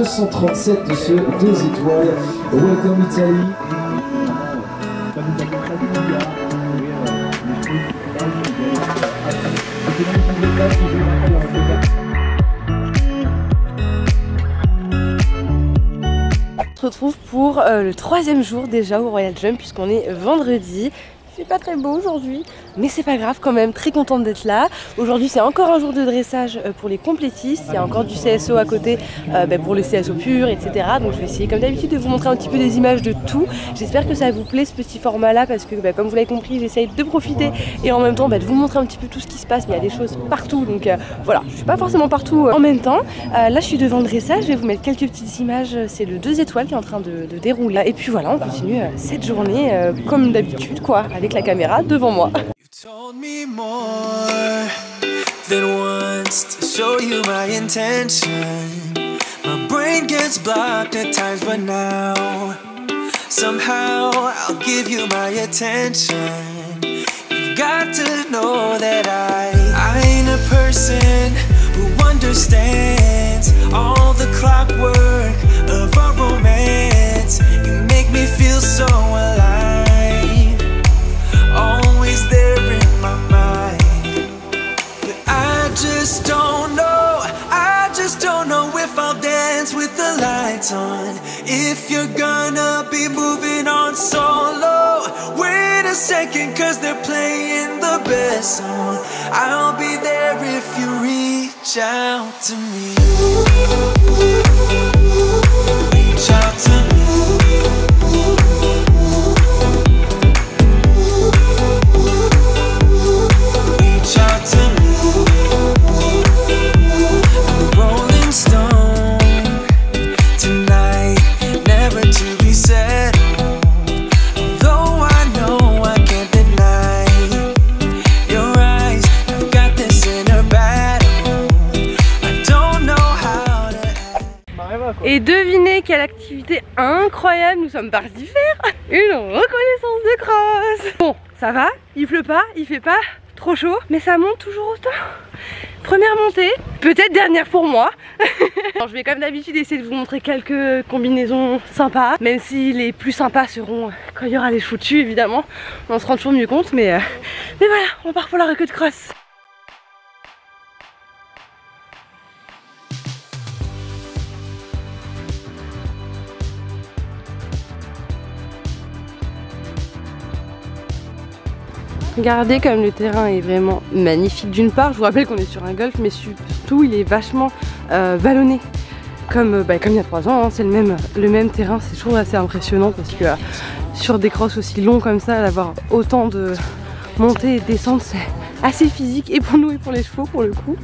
237 de ce 2 étoiles. Welcome Italy. On se retrouve pour le 3e jour déjà au Royal Jump puisqu'on est vendredi. Il fait pas très beau aujourd'hui, mais c'est pas grave quand même, très contente d'être là. Aujourd'hui c'est encore un jour de dressage pour les complétistes, il y a encore du CSO à côté pour le CSO pur, etc. Donc je vais essayer comme d'habitude de vous montrer un petit peu des images de tout. J'espère que ça vous plaît ce petit format là parce que comme vous l'avez compris, j'essaye de profiter et en même temps de vous montrer un petit peu tout ce qui se passe, mais il y a des choses partout, donc voilà, je suis pas forcément partout en même temps. Là je suis devant le dressage, je vais vous mettre quelques petites images, c'est le 2 étoiles qui est en train de dérouler. Et puis voilà, on continue cette journée comme d'habitude quoi, avec la caméra devant moi. Told me more than once to show you my intention. My brain gets blocked at times, but now somehow I'll give you my attention. You've got to know that I ain't a person who understands all the clockwork of our romance. You make me feel so alive. Always there in my mind, but I just don't know if I'll dance with the lights on. If you're gonna be moving on solo, wait a second, cause they're playing the best song. I'll be there if you reach out to me. Reach out to me. Et devinez quelle activité incroyable nous sommes partis faire. Une reconnaissance de cross. Bon, ça va, il pleut pas, il fait pas trop chaud, mais ça monte toujours autant. Première montée, peut-être dernière pour moi. Alors, je vais comme d'habitude essayer de vous montrer quelques combinaisons sympas, même si les plus sympas seront quand il y aura les chevaux dessus évidemment. On se rend toujours mieux compte, mais voilà, on part pour la recrue de cross. Regardez comme le terrain est vraiment magnifique. D'une part, je vous rappelle qu'on est sur un golf, mais surtout il est vachement vallonné. Comme il y a 3 ans, hein, c'est le même terrain. C'est toujours assez impressionnant parce que sur des crosses aussi longs comme ça, d'avoir autant de montées et de descentes, c'est assez physique et pour nous et pour les chevaux pour le coup.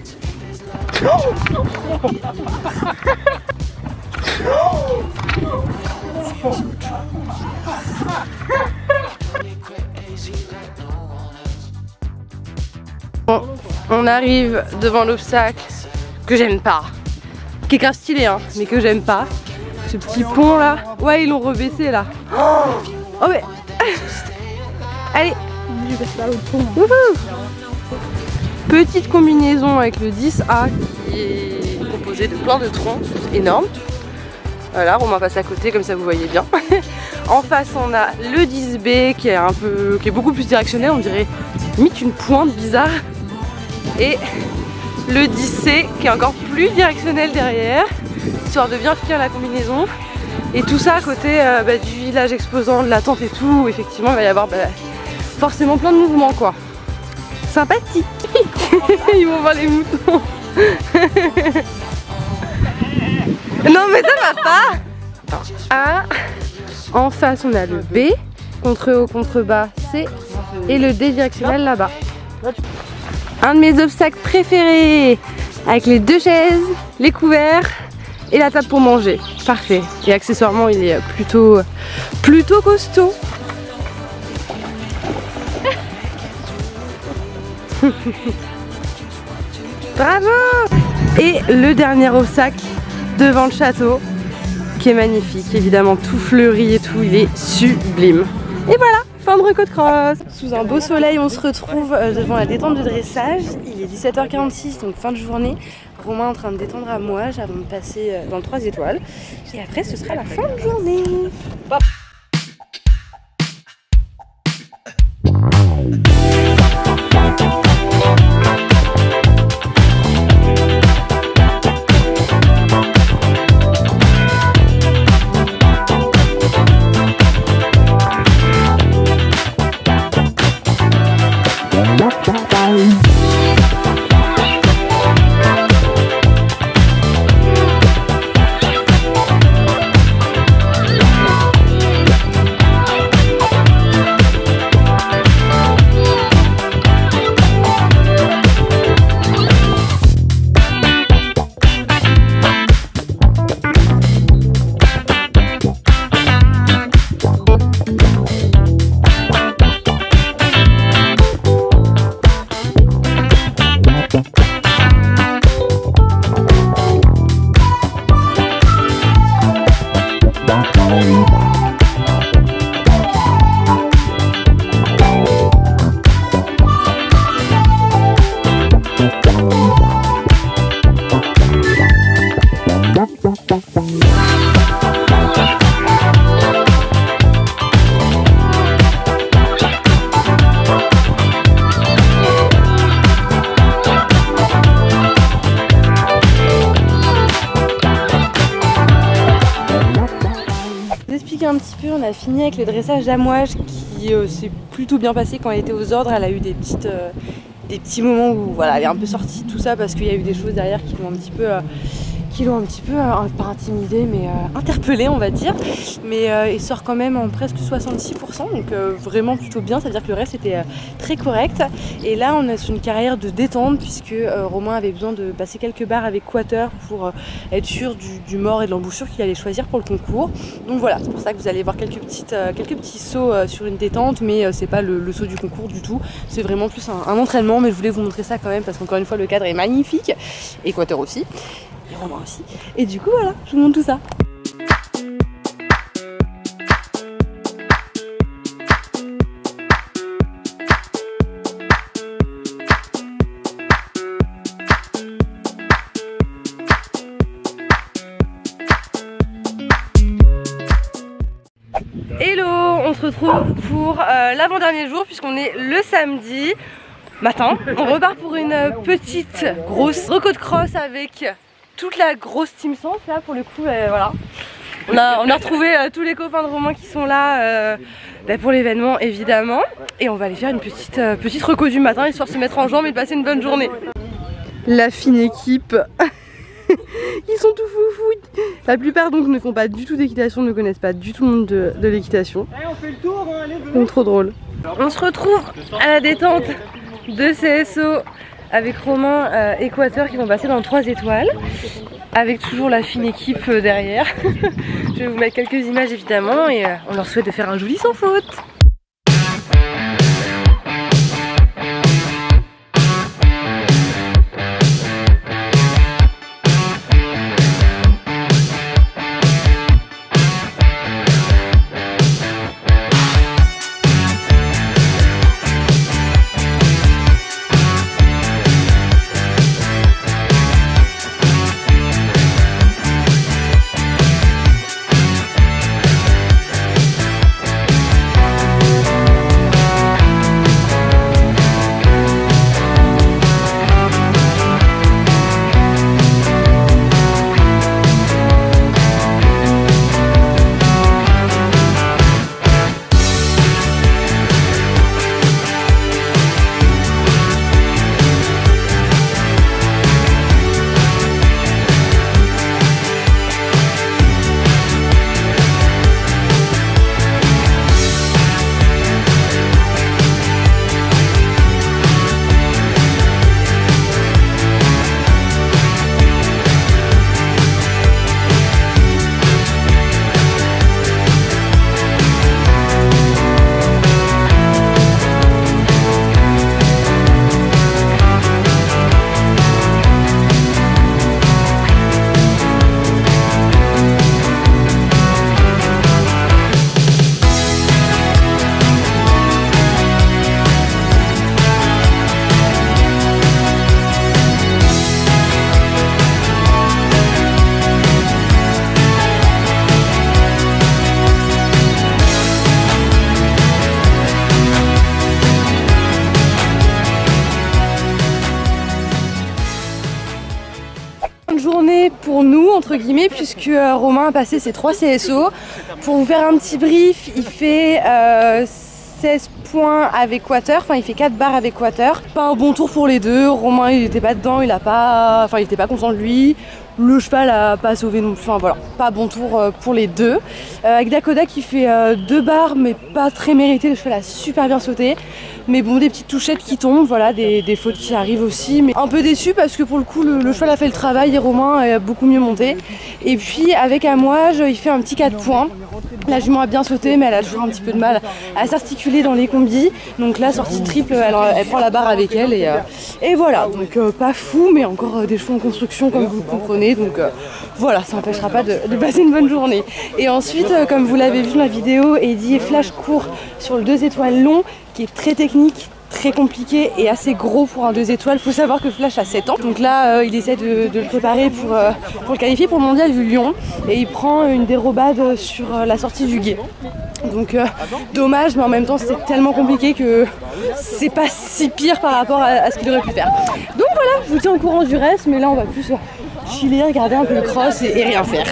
Bon, on arrive devant l'obstacle que j'aime pas, qui est grave stylé hein, mais que j'aime pas. Ce petit pont là, ouais ils l'ont rebaissé là. Oh mais allez, je vais passer par l'autre pont. Petite combinaison avec le 10A qui est composé de plein de troncs, c'est énorme. Voilà, Romain passe à côté comme ça vous voyez bien. En face on a le 10B qui est beaucoup plus directionnel, on dirait limite une pointe bizarre. Et le 10C qui est encore plus directionnel derrière, histoire de bien finir la combinaison. Et tout ça à côté du village exposant, de la tente et tout, où effectivement il va y avoir forcément plein de mouvements quoi. Sympathique. Ils vont voir les moutons. Non mais ça va pas. A. En face on a le B, contre haut, contre bas C et le D directionnel là-bas. Un de mes obstacles préférés, avec les 2 chaises, les couverts et la table pour manger. Parfait. Et accessoirement il est plutôt costaud. Bravo! Et le dernier obstacle devant le château qui est magnifique, évidemment tout fleuri et tout, il est sublime. Et voilà, Fin de reco de cross. Sous un beau soleil, on se retrouve devant la détente de dressage. Il est 17h46, donc fin de journée. Romain est en train de détendre à moi avant de passer dans le 3 étoiles. Et après, ce sera la fin de journée. Hop. Un petit peu, on a fini avec le dressage d'amouage qui s'est plutôt bien passé quand elle était aux ordres. Elle a eu des petits moments où voilà, elle est un peu sortie de tout ça parce qu'il y a eu des choses derrière qui l'ont un petit peu pas intimidée mais interpellée on va dire, mais il sort quand même en presque 66%, donc vraiment plutôt bien, c'est à dire que le reste était très correct. Et là on est sur une carrière de détente puisque Romain avait besoin de passer quelques barres avec Quater pour être sûr du mort et de l'embouchure qu'il allait choisir pour le concours. Donc voilà, c'est pour ça que vous allez voir quelques petits sauts sur une détente, mais c'est pas le saut du concours du tout, c'est vraiment plus un entraînement, mais je voulais vous montrer ça quand même parce qu'encore une fois le cadre est magnifique et Quater aussi. Et Romain aussi. Et du coup voilà, je vous montre tout ça. Hello, on se retrouve pour l'avant-dernier jour puisqu'on est le samedi matin. On repart pour une petite grosse reco de cross avec toute la grosse team Sens là pour le coup, voilà. On a retrouvé tous les copains de Romain qui sont là pour l'événement évidemment. Et on va aller faire une petite reco du matin histoire de se mettre en jambes et de passer une bonne journée. La fine équipe. Ils sont tout foufou. La plupart donc ne font pas du tout d'équitation, ne connaissent pas du tout le monde de l'équitation. On fait le tour, donc trop drôle. On se retrouve à la détente de CSO avec Romain et Quater qui vont passer dans le 3 étoiles. Avec toujours la fine équipe derrière. Je vais vous mettre quelques images évidemment et on leur souhaite de faire un joli sans faute. nous entre guillemets, puisque Romain a passé ses 3 CSO. Pour vous faire un petit brief, il fait 16 points avec Water, enfin il fait 4 barres avec Water. Pas un bon tour pour les deux. Romain il était pas dedans, il était pas content de lui. Le cheval a pas sauvé non plus, enfin voilà, pas bon tour pour les deux. Avec Dakoda qui fait 2 barres mais pas très mérité, le cheval a super bien sauté. Mais bon, des petites touchettes qui tombent, voilà, des fautes qui arrivent aussi. Mais un peu déçu parce que pour le coup le cheval a fait le travail et Romain a beaucoup mieux monté. Et puis avec Amouage, il fait un petit 4 points. La jument a bien sauté mais elle a toujours un petit peu de mal à s'articuler dans les combis. Donc là, sortie triple, elle prend la barre avec elle et voilà. Donc pas fou mais encore des chevaux en construction comme vous le comprenez. Donc voilà, ça n'empêchera pas de passer une bonne journée. Et ensuite, comme vous l'avez vu dans la vidéo, Eddie et Flash courent sur le 2 étoiles long qui est très technique, très compliqué et assez gros pour un 2 étoiles. Faut savoir que Flash a 7 ans. Donc là, il essaie de le préparer pour le qualifier pour le mondial du Lyon. Et il prend une dérobade sur la sortie du gué. Donc dommage, mais en même temps c'était tellement compliqué que c'est pas si pire par rapport à ce qu'il aurait pu faire. Donc voilà, je vous tiens au courant du reste, mais là on va plus chiller, regarder un peu le cross et rien faire.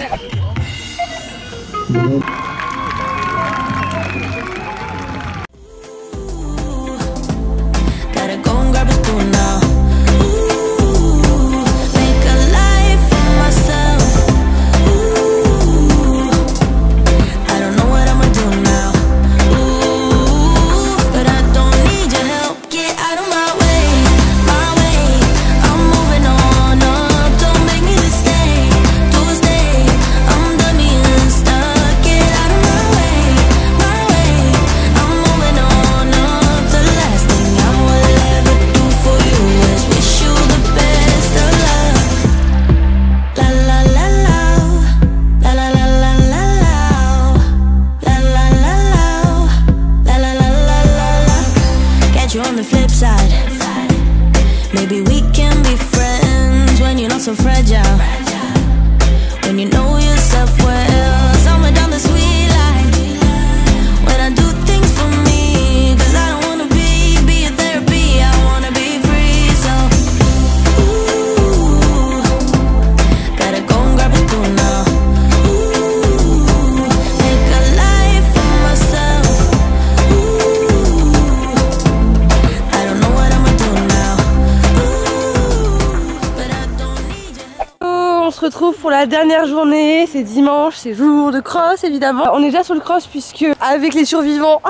Retrouve pour la dernière journée, c'est dimanche, c'est jour de cross évidemment. On est déjà sur le cross puisque avec les survivants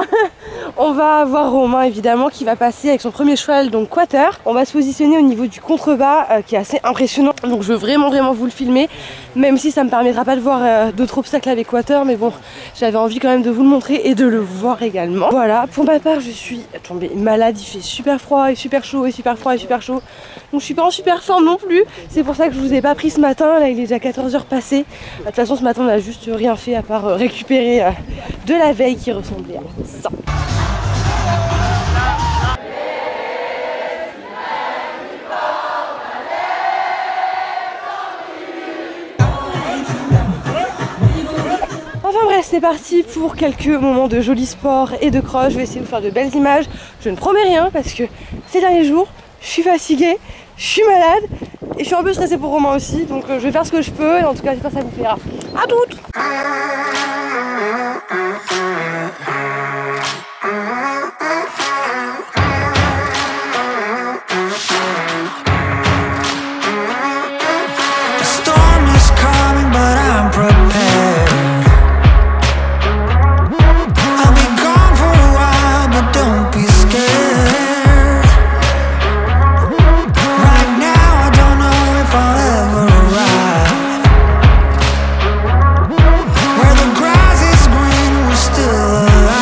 on va avoir Romain évidemment qui va passer avec son premier cheval, donc Quater. On va se positionner au niveau du contrebas qui est assez impressionnant, donc je veux vraiment vous le filmer, même si ça me permettra pas de voir d'autres obstacles avec Quater, mais bon, j'avais envie quand même de vous le montrer et de le voir également. Voilà, pour ma part je suis tombée malade, il fait super froid et super chaud et super froid et super chaud, donc je suis pas en super forme non plus. C'est pour ça que je vous ai pas pris ce matin, là il est déjà 14 h passé. De toute façon ce matin on a juste rien fait à part récupérer de la veille qui ressemblait à ça. Enfin bref, c'est parti pour quelques moments de joli sport et de cross. Je vais essayer de vous faire de belles images. Je ne promets rien parce que ces derniers jours, je suis fatiguée, je suis malade et je suis un peu stressée pour Romain aussi. Donc je vais faire ce que je peux et en tout cas j'espère que ça vous plaira. À toutes! Where the grass is green, we're still alive.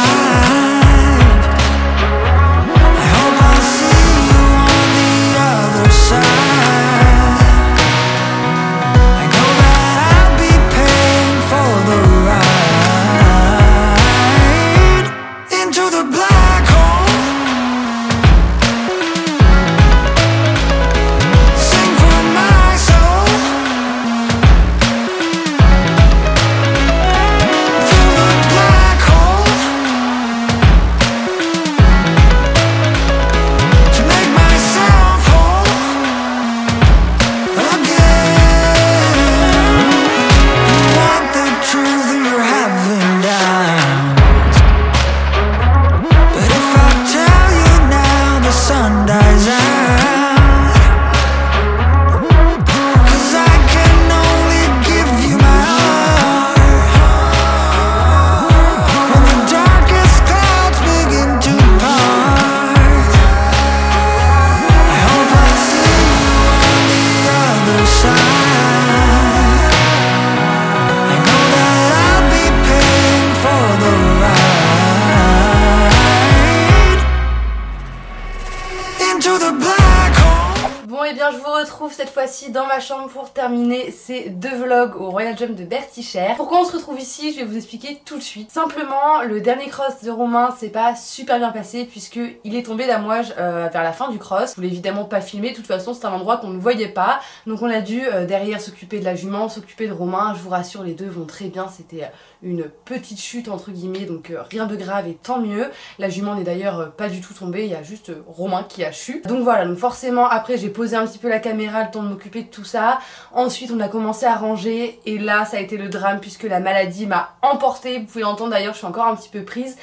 et bien je vous retrouve cette fois-ci dans ma chambre pour terminer ces 2 vlogs au Royal Jump de Bertie Cher. Pourquoi on se retrouve ici, je vais vous expliquer tout de suite. Simplement, le dernier cross de Romain s'est pas super bien passé puisque il est tombé d'Amouage vers la fin du cross. Je voulais évidemment pas filmer, de toute façon c'est un endroit qu'on ne voyait pas. Donc on a dû derrière s'occuper de la jument, s'occuper de Romain. Je vous rassure, les deux vont très bien, c'était une petite chute entre guillemets, donc rien de grave et tant mieux. La jument n'est d'ailleurs pas du tout tombée, il y a juste Romain qui a chuté. Donc voilà, donc forcément après j'ai posé un petit peu la caméra, le temps de m'occuper de tout ça. Ensuite on a commencé à ranger et là ça a été le drame puisque la maladie m'a emportée. Vous pouvez entendre d'ailleurs, je suis encore un petit peu prise.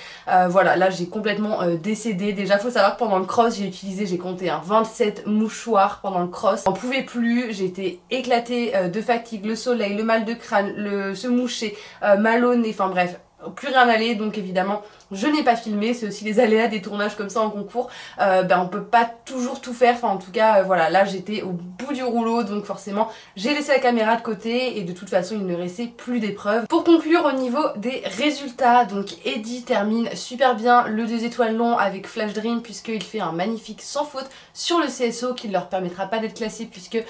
Voilà, là j'ai complètement décédé. Déjà faut savoir que pendant le cross j'ai compté 27 mouchoirs pendant le cross. J'en pouvais plus, j'étais éclatée de fatigue, le soleil, le mal de crâne, se moucher, mal au nez, enfin bref. Plus rien n'allait, donc évidemment je n'ai pas filmé. C'est aussi les aléas des tournages comme ça en concours, on peut pas toujours tout faire, enfin en tout cas voilà, là j'étais au bout du rouleau, donc forcément j'ai laissé la caméra de côté et de toute façon il ne restait plus d'épreuves. Pour conclure au niveau des résultats, donc Eddie termine super bien le 2 étoiles long avec Flash Dream puisqu'il fait un magnifique sans faute sur le CSO qui ne leur permettra pas d'être classé puisque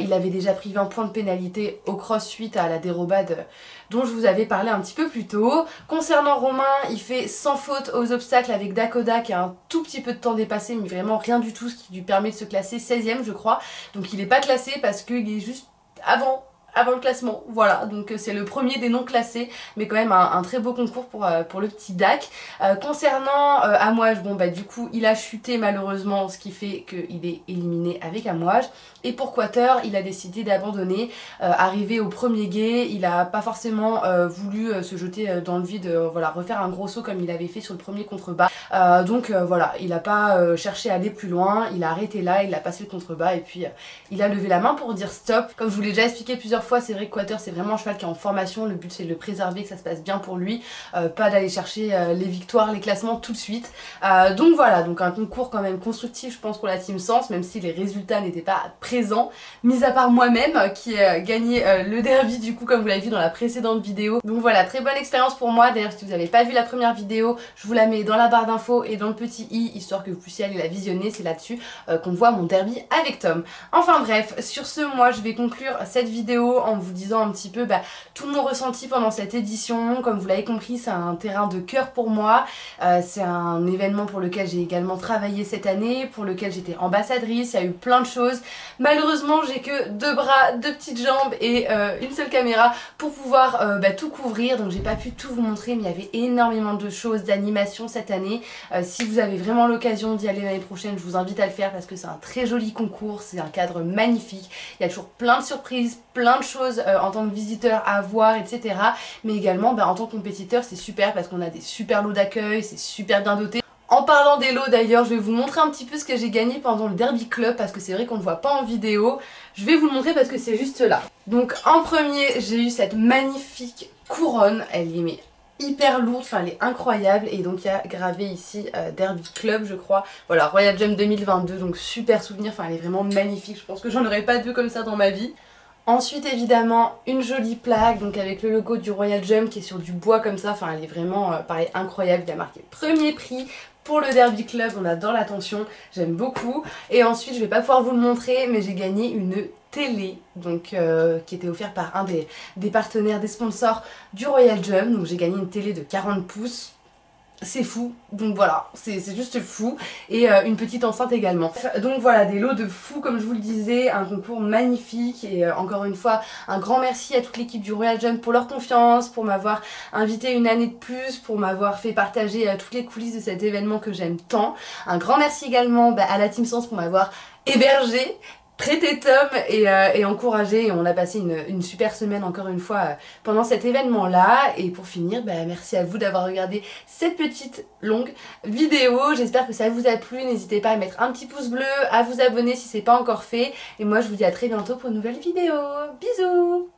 il avait déjà pris 20 points de pénalité au cross suite à la dérobade dont je vous avais parlé un petit peu plus tôt. Concernant Romain, il fait sans faute aux obstacles avec Dakoda qui a un tout petit peu de temps dépassé mais vraiment rien du tout, ce qui lui permet de se classer 16ème je crois. Donc il n'est pas classé parce qu'il est juste avant le classement, voilà, donc c'est le premier des non classés, mais quand même un très beau concours pour le petit Dak. Concernant Amouage, bon bah du coup il a chuté malheureusement, ce qui fait qu'il est éliminé avec Amouage. Et pour Quater, il a décidé d'abandonner, arrivé au premier guet, il a pas forcément voulu se jeter dans le vide, voilà, refaire un gros saut comme il avait fait sur le premier contrebas. Donc voilà, il a pas cherché à aller plus loin, il a arrêté là, il a passé le contrebas et puis il a levé la main pour dire stop. Comme je vous l'ai déjà expliqué plusieurs fois, c'est vrai que Quater c'est vraiment un cheval qui est en formation, le but c'est de le préserver, que ça se passe bien pour lui, pas d'aller chercher les victoires, les classements tout de suite. Donc voilà, donc un concours quand même constructif je pense pour la Team Sens, même si les résultats n'étaient pas présents, mis à part moi-même qui ai gagné le derby du coup comme vous l'avez vu dans la précédente vidéo. Donc voilà, très bonne expérience pour moi. D'ailleurs si vous n'avez pas vu la première vidéo, je vous la mets dans la barre d'infos et dans le petit i, histoire que vous puissiez aller la visionner, c'est là-dessus qu'on voit mon derby avec Tom. Enfin bref, sur ce, moi je vais conclure cette vidéo en vous disant un petit peu tout mon ressenti pendant cette édition. Comme vous l'avez compris, c'est un terrain de cœur pour moi, c'est un événement pour lequel j'ai également travaillé cette année, pour lequel j'étais ambassadrice, il y a eu plein de choses. Malheureusement j'ai que 2 bras, 2 petites jambes et une seule caméra pour pouvoir tout couvrir, donc j'ai pas pu tout vous montrer, mais il y avait énormément de choses, d'animation cette année. Si vous avez vraiment l'occasion d'y aller l'année prochaine, je vous invite à le faire parce que c'est un très joli concours, c'est un cadre magnifique, il y a toujours plein de surprises, plein de choses en tant que visiteur à voir, etc. Mais également en tant que compétiteur c'est super parce qu'on a des super lots d'accueil, c'est super bien doté. En parlant des lots d'ailleurs, je vais vous montrer un petit peu ce que j'ai gagné pendant le Derby Club parce que c'est vrai qu'on ne voit pas en vidéo. Je vais vous le montrer parce que c'est juste là. Donc en premier, j'ai eu cette magnifique couronne, elle est hyper lourde, enfin elle est incroyable et donc il y a gravé ici Derby Club je crois. Voilà, Royal Jump 2022, donc super souvenir, enfin elle est vraiment magnifique, je pense que j'en aurais pas 2 comme ça dans ma vie. Ensuite évidemment une jolie plaque donc avec le logo du Royal Jump qui est sur du bois comme ça, enfin elle est vraiment pareil incroyable, il y a marqué premier prix pour le Derby Club, on adore l'attention, j'aime beaucoup. Et ensuite je vais pas pouvoir vous le montrer mais j'ai gagné une télé donc qui était offerte par un des partenaires, des sponsors du Royal Jump, donc j'ai gagné une télé de 40 pouces. C'est fou, donc voilà, c'est juste fou. Et une petite enceinte également. Donc voilà, des lots de fou comme je vous le disais, un concours magnifique. Et encore une fois, un grand merci à toute l'équipe du Royal Jump pour leur confiance, pour m'avoir invité une année de plus, pour m'avoir fait partager toutes les coulisses de cet événement que j'aime tant. Un grand merci également à la Team Sens pour m'avoir hébergé, prêté Tom et encouragé, et on a passé une super semaine encore une fois pendant cet événement là. Et pour finir, merci à vous d'avoir regardé cette petite longue vidéo, j'espère que ça vous a plu, n'hésitez pas à mettre un petit pouce bleu, à vous abonner si c'est pas encore fait, et moi je vous dis à très bientôt pour une nouvelle vidéo, bisous.